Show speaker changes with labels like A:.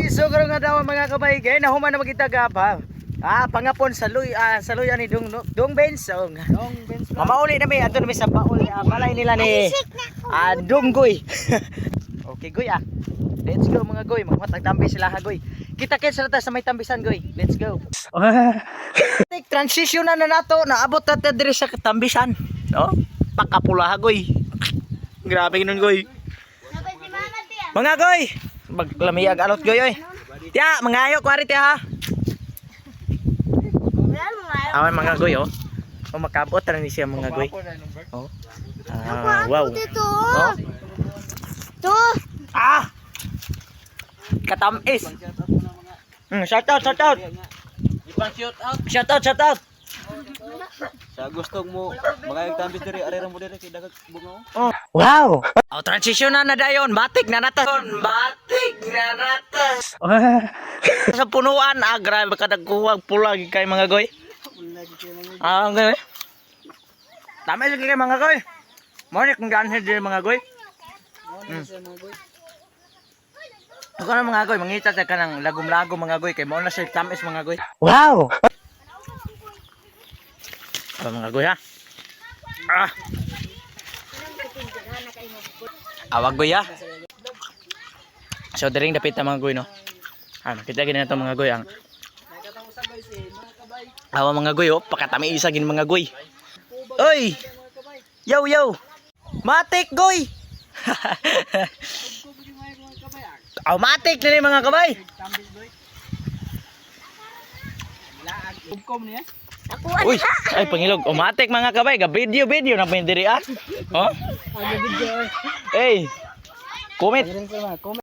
A: Sugro nga daw mga kabay kay nahuman na magitaga pa. Pangapon saluy ani Dong Bensong.
B: Dong Benz.
A: Mamauli na may ato na may sa baul balay nila ni Dunggoy. Okay goy Let's go mga goy, magmatagtambi sila ha goy. Kita-kits na ta sa may tambisan goy. Let's go. Transition na nato, naabot na ta diri sa tambisan. No? Pakapula ha goy. Grabe nun goy. Mga goy, maglamiyag alot goy oy. Tiya, mangayo kwari tiya ha. Awan mga goy oh. Oh makabot na ni siya mga goy. Oh. Wow. Oh.
C: To.
A: Katamis. Shout out.
B: Ibang shout out.
A: Shout out.
B: Sa gusto mo mga tambis diri arera mo diri kay dagat bunga.
A: Oh. Wow. Oh, transition na dayon. Batik na natas. Sa punuan, grabe kadagkuwag pulag kay mga goy. Okay. Tama sa kay mga goy. Mo ni kung ganhe diri mga goy. Ako na mga goy, mangita ta kanang lagom-lagom mga goy kay mao na siya tamis mga goy. Wow. Mga goy ha. Awag goy ha. So diring dapit na mga goy no. Makita gid na to mga goy ang. Mga goy oh, pakatami isa gin mga goy. Oy. Yo. Matik goy. Matik na mga kabay. Uy, ay pangilog. Matik mga kabay, ga video na pindiri ah. Oh? Hey. Comment.